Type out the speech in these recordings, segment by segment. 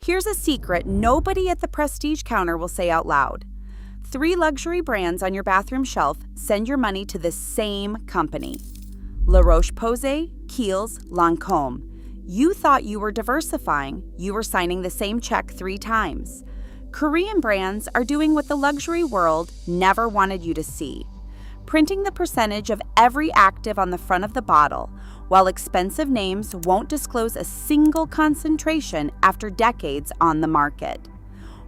Here's a secret nobody at the prestige counter will say out loud. 3 luxury brands on your bathroom shelf send your money to the same company. La Roche-Posay, Kiehl's, Lancôme. You thought you were diversifying. You were signing the same check 3 times. Korean brands are doing what the luxury world never wanted you to see. Printing the percentage of every active on the front of the bottle, while expensive names won't disclose a single concentration after decades on the market.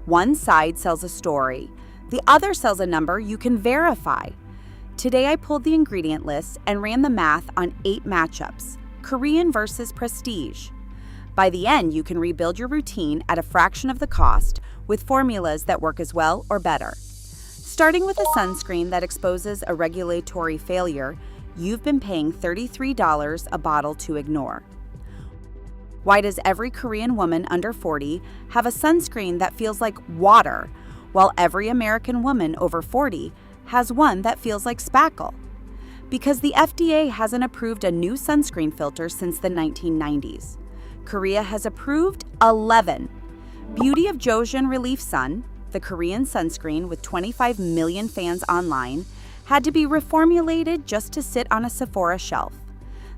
One side sells a story, the other sells a number you can verify. Today I pulled the ingredient list and ran the math on 8 matchups, Korean versus prestige. By the end, you can rebuild your routine at a fraction of the cost with formulas that work as well or better. Starting with a sunscreen that exposes a regulatory failure, you've been paying $33 a bottle to ignore. Why does every Korean woman under 40 have a sunscreen that feels like water, while every American woman over 40 has one that feels like spackle? Because the FDA hasn't approved a new sunscreen filter since the 1990s. Korea has approved 11. Beauty of Joseon Relief Sun, the Korean sunscreen with 25 million fans online, had to be reformulated just to sit on a Sephora shelf.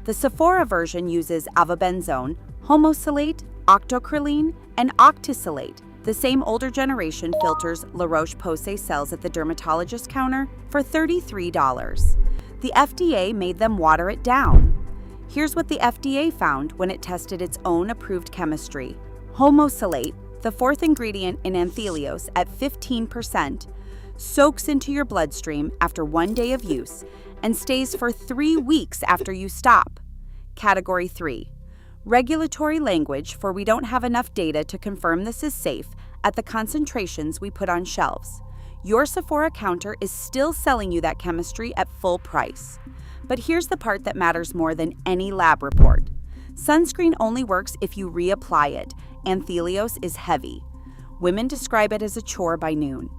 The Sephora version uses avobenzone, homosalate, octocrylene, and octisalate, the same older generation filters La Roche-Posay sells at the dermatologist counter for $33. The FDA made them water it down. Here's what the FDA found when it tested its own approved chemistry. Homosalate, the 4th ingredient in anthelios at 15%, soaks into your bloodstream after 1 day of use and stays for 3 weeks after you stop. Category 3. Regulatory language for we don't have enough data to confirm this is safe at the concentrations we put on shelves. Your Sephora counter is still selling you that chemistry at full price. But here's the part that matters more than any lab report. Sunscreen only works if you reapply it. Anthelios is heavy. Women describe it as a chore by noon.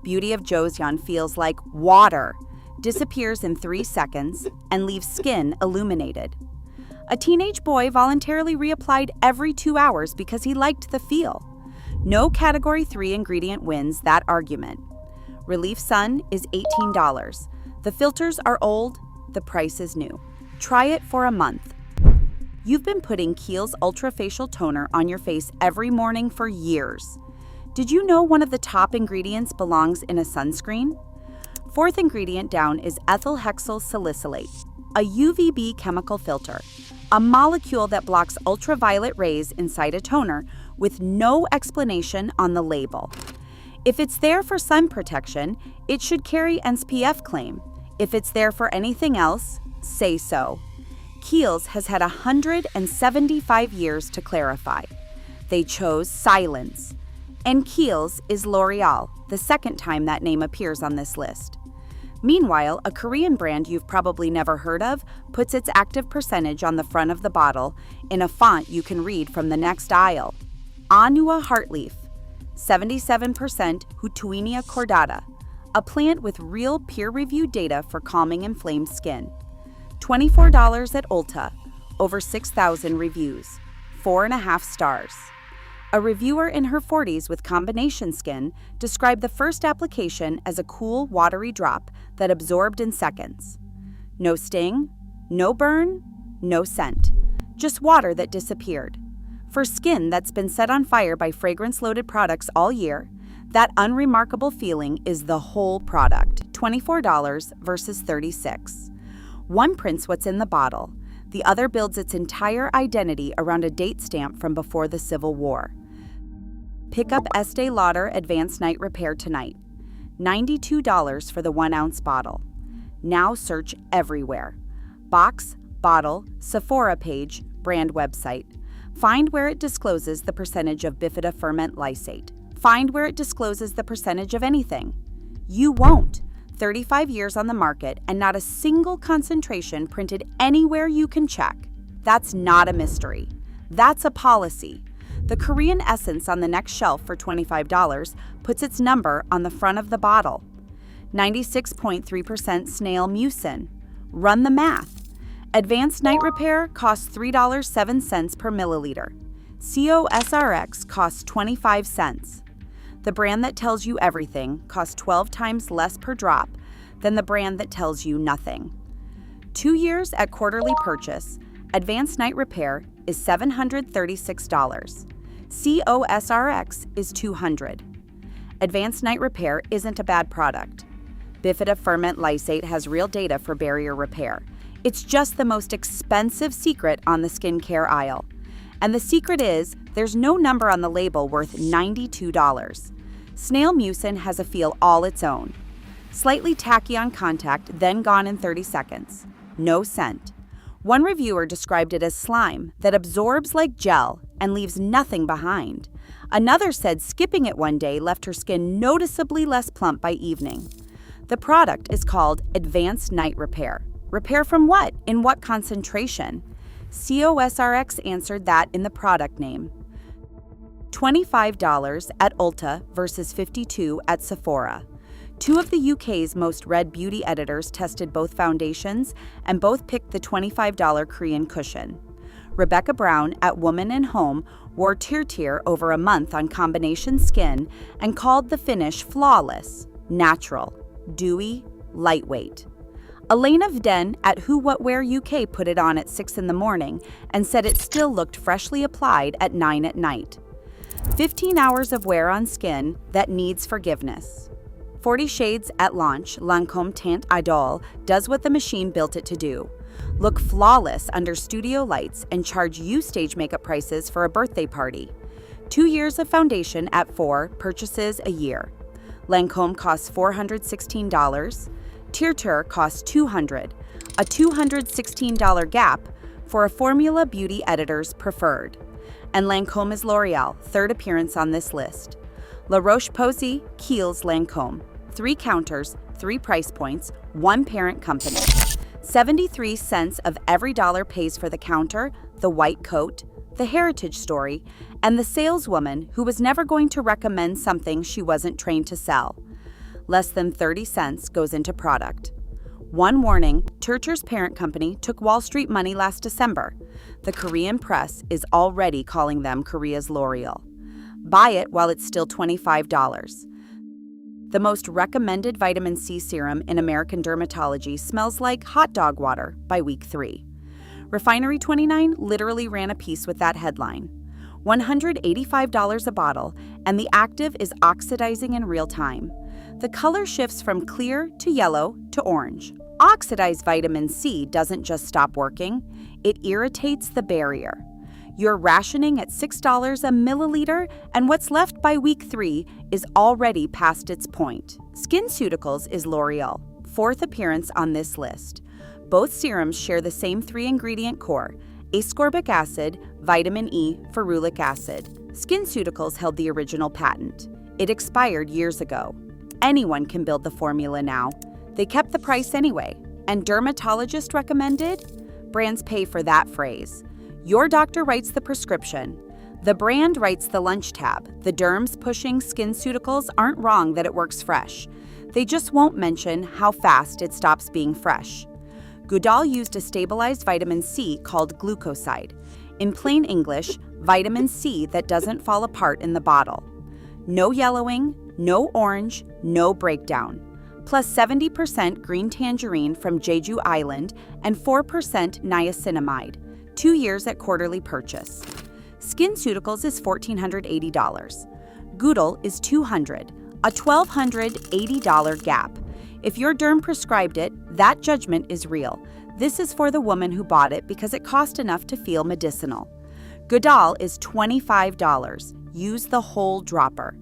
Beauty of Joseon feels like water, disappears in 3 seconds, and leaves skin illuminated. A teenage boy voluntarily reapplied every 2 hours because he liked the feel. No Category 3 ingredient wins that argument. Relief Sun is $18. The filters are old, the price is new. Try it for a month. You've been putting Kiehl's Ultra Facial Toner on your face every morning for years. Did you know one of the top ingredients belongs in a sunscreen? 4th ingredient down is ethyl hexyl salicylate, a UVB chemical filter, a molecule that blocks ultraviolet rays inside a toner with no explanation on the label. If it's there for sun protection, it should carry SPF claim. If it's there for anything else, say so. Kiehl's has had 175 years to clarify. They chose silence. And Kiehl's is L'Oreal, the second time that name appears on this list. Meanwhile, a Korean brand you've probably never heard of puts its active percentage on the front of the bottle in a font you can read from the next aisle. Anua Heartleaf, 77% Hutuinia cordata, a plant with real peer-reviewed data for calming inflamed skin. $24 at Ulta, over 6,000 reviews, 4.5 stars. A reviewer in her 40s with combination skin described the first application as a cool, watery drop that absorbed in seconds. No sting, no burn, no scent, just water that disappeared. For skin that's been set on fire by fragrance-loaded products all year, that unremarkable feeling is the whole product, $24 versus $36. One prints what's in the bottle. The other builds its entire identity around a date stamp from before the Civil War. Pick up Estee Lauder Advanced Night Repair tonight. $92 for the 1-ounce bottle. Now search everywhere. Box, bottle, Sephora page, brand website. Find where it discloses the percentage of bifida ferment lysate. Find where it discloses the percentage of anything. You won't. 35 years on the market and not a single concentration printed anywhere you can check. That's not a mystery. That's a policy. The Korean Essence on the next shelf for $25 puts its number on the front of the bottle. 96.3% snail mucin. Run the math. Advanced Night Repair costs $3.07 per milliliter. COSRX costs 25 cents. The brand that tells you everything costs 12 times less per drop than the brand that tells you nothing. 2 years at quarterly purchase, Advanced Night Repair is $736. COSRX is $200. Advanced Night Repair isn't a bad product. Bifida ferment lysate has real data for barrier repair. It's just the most expensive secret on the skincare aisle. And the secret is, there's no number on the label worth $92. Snail mucin has a feel all its own. Slightly tacky on contact, then gone in 30 seconds. No scent. One reviewer described it as slime that absorbs like gel and leaves nothing behind. Another said skipping it one day left her skin noticeably less plump by evening. The product is called Advanced Night Repair. Repair from what? In what concentration? COSRX answered that in the product name. $25 at Ulta versus $52 at Sephora. Two of the UK's most read beauty editors tested both foundations and both picked the $25 Korean cushion. Rebecca Brown at Woman and Home wore Tear over a month on combination skin and called the finish flawless, natural, dewy, lightweight. Elena Vden at Who What Wear UK put it on at 6 in the morning and said it still looked freshly applied at 9 at night. 15 hours of wear on skin that needs forgiveness. 40 Shades at launch, Lancôme Teint Idole does what the machine built it to do. Look flawless under studio lights and charge you stage makeup prices for a birthday party. 2 years of foundation at 4 purchases a year. Lancôme costs $416. Tear costs $200, a $216 gap for a Formula Beauty Editor's preferred. And Lancôme is L'Oreal, third appearance on this list. La Roche-Posay, Kiehl's Lancôme. 3 counters, 3 price points, 1 parent company. 73 cents of every dollar pays for the counter, the white coat, the heritage story, and the saleswoman who was never going to recommend something she wasn't trained to sell. Less than 30 cents goes into product. One warning, Tear's parent company took Wall Street money last December. The Korean press is already calling them Korea's L'Oreal. Buy it while it's still $25. The most recommended vitamin C serum in American dermatology smells like hot dog water by week 3. Refinery 29 literally ran a piece with that headline. $185 a bottle, and the active is oxidizing in real time. The color shifts from clear to yellow to orange. Oxidized vitamin C doesn't just stop working, it irritates the barrier. You're rationing at $6 a milliliter, and what's left by week 3 is already past its point. SkinCeuticals is L'Oreal, 4th appearance on this list. Both serums share the same 3-ingredient core: ascorbic acid, vitamin E, ferulic acid. SkinCeuticals held the original patent. It expired years ago. Anyone can build the formula now. They kept the price anyway. And dermatologist recommended? Brands pay for that phrase. Your doctor writes the prescription. The brand writes the lunch tab. The derms pushing SkinCeuticals aren't wrong that it works fresh. They just won't mention how fast it stops being fresh. Goodall used a stabilized vitamin C called glucoside. In plain English, vitamin C that doesn't fall apart in the bottle. No yellowing, no orange, no breakdown. Plus 70% green tangerine from Jeju Island and 4% niacinamide. 2 years at quarterly purchase. SkinCeuticals is $1,480. Goodall is $200, a $1,280 gap. If your derm prescribed it, that judgment is real. This is for the woman who bought it because it cost enough to feel medicinal. Goodall is $25. Use the whole dropper.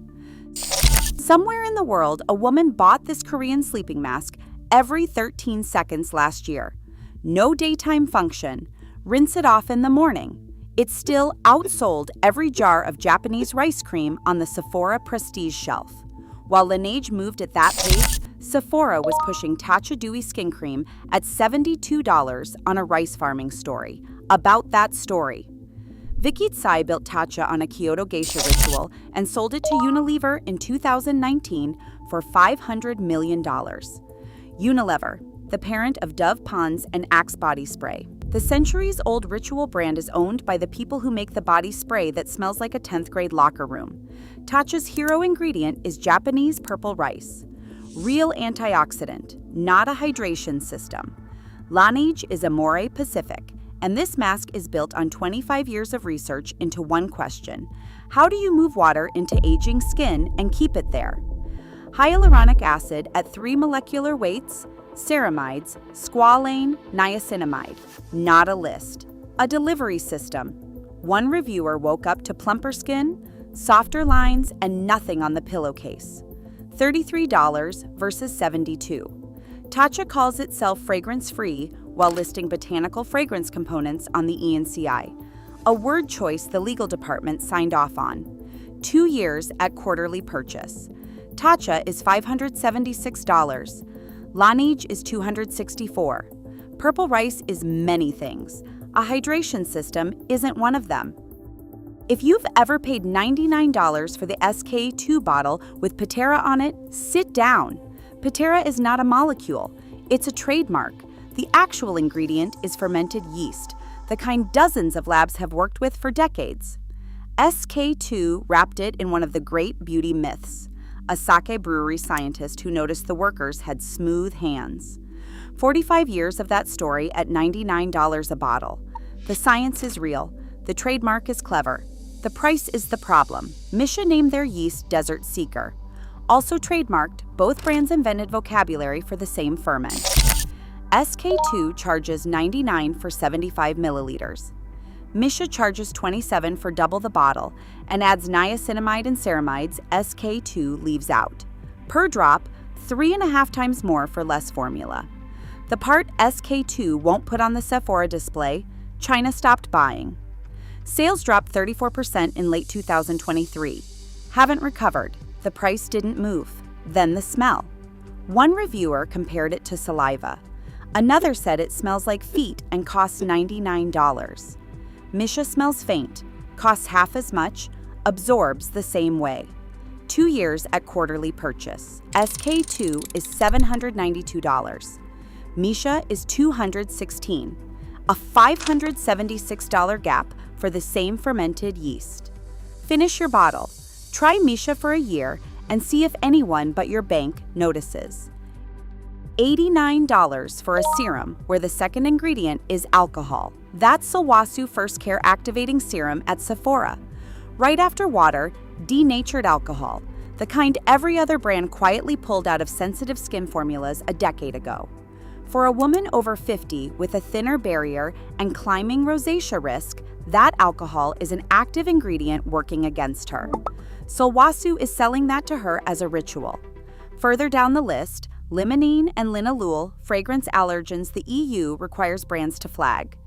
Somewhere in the world, a woman bought this Korean sleeping mask every 13 seconds last year. No daytime function. Rinse it off in the morning. It still outsold every jar of Japanese rice cream on the Sephora prestige shelf. While Laneige moved at that pace, Sephora was pushing Tatcha Dewy Skin Cream at $72 on a rice farming story. About that story. Vicky Tsai built Tatcha on a Kyoto geisha ritual and sold it to Unilever in 2019 for $500 million. Unilever, the parent of Dove Ponds and Axe body spray. The centuries-old Ritual brand is owned by the people who make the body spray that smells like a 10th grade locker room. Tatcha's hero ingredient is Japanese purple rice. Real antioxidant, not a hydration system. Laneige is Amore Pacific, and this mask is built on 25 years of research into one question: how do you move water into aging skin and keep it there? Hyaluronic acid at 3 molecular weights, ceramides, squalane, niacinamide. Not a list. A delivery system. One reviewer woke up to plumper skin, softer lines, and nothing on the pillowcase. $33 versus $72. Tatcha calls itself fragrance-free while listing botanical fragrance components on the ENCI, a word choice the legal department signed off on. 2 years at quarterly purchase. Tatcha is $576. Laneige is $264. Purple rice is many things. A hydration system isn't one of them. If you've ever paid $99 for the SK2 bottle with Patera on it, sit down. Patera is not a molecule, it's a trademark. The actual ingredient is fermented yeast, the kind dozens of labs have worked with for decades. SK2 wrapped it in one of the great beauty myths, a sake brewery scientist who noticed the workers had smooth hands. 45 years of that story at $99 a bottle. The science is real, the trademark is clever. The price is the problem. Misha named their yeast Desert Seeker. Also trademarked, both brands invented vocabulary for the same ferment. SK2 charges $99 for 75 milliliters. Misha charges $27 for double the bottle and adds niacinamide and ceramides SK2 leaves out. Per drop, 3.5 times more for less formula. The part SK2 won't put on the Sephora display, China stopped buying. Sales dropped 34% in late 2023. Haven't recovered. The price didn't move. Then the smell. One reviewer compared it to saliva. Another said it smells like feet and costs $99. Misha smells faint, costs half as much, absorbs the same way. 2 years at quarterly purchase. SK2 is $792. Misha is $216. A $576 gap for the same fermented yeast. Finish your bottle. Try Misha for a year and see if anyone but your bank notices. $89 for a serum where the second ingredient is alcohol. That's Sowasu First Care Activating Serum at Sephora. Right after water, denatured alcohol, the kind every other brand quietly pulled out of sensitive skin formulas a decade ago. For a woman over 50 with a thinner barrier and climbing rosacea risk, that alcohol is an active ingredient working against her. Sowasu is selling that to her as a ritual. Further down the list, limonene and linalool, fragrance allergens the EU requires brands to flag.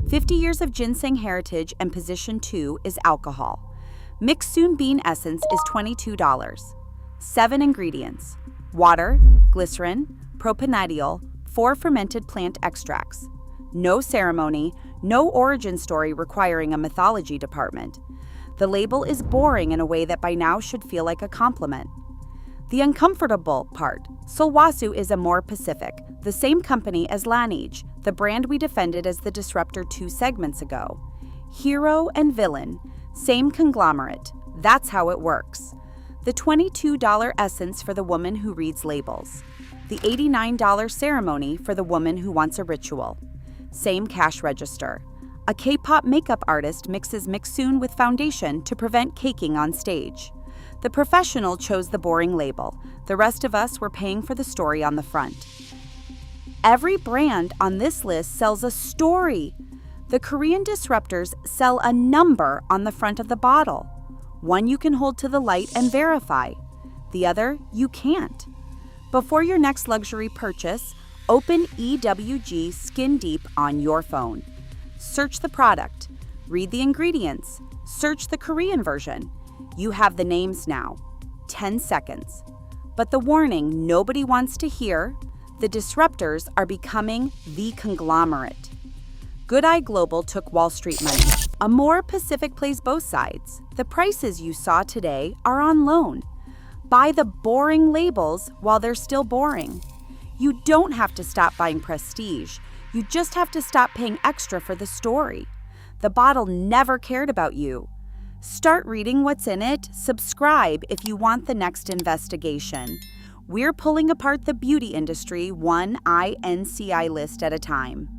50 years of ginseng heritage and position 2 is alcohol. Mixsoon bean essence is $22. 7 ingredients: water, glycerin, propanediol, 4 fermented plant extracts. No ceremony, no origin story requiring a mythology department. The label is boring in a way that by now should feel like a compliment. The uncomfortable part, Sowasu is Amore Pacific, the same company as Laneige, the brand we defended as the disruptor 2 segments ago. Hero and villain, same conglomerate. That's how it works. The $22 essence for the woman who reads labels. The $89 ceremony for the woman who wants a ritual. Same cash register. A K-pop makeup artist mixes Mixsoon with foundation to prevent caking on stage. The professional chose the boring label. The rest of us were paying for the story on the front. Every brand on this list sells a story. The Korean disruptors sell a number on the front of the bottle. One you can hold to the light and verify. The other you can't. Before your next luxury purchase, open EWG Skin Deep on your phone. Search the product. Read the ingredients. Search the Korean version. You have the names now. 10 seconds. But the warning nobody wants to hear: the disruptors are becoming the conglomerate. Good Eye Global took Wall Street money. Amore Pacific plays both sides. The prices you saw today are on loan. Buy the boring labels while they're still boring. You don't have to stop buying prestige. You just have to stop paying extra for the story. The bottle never cared about you. Start reading what's in it. Subscribe if you want the next investigation. We're pulling apart the beauty industry one INCI list at a time.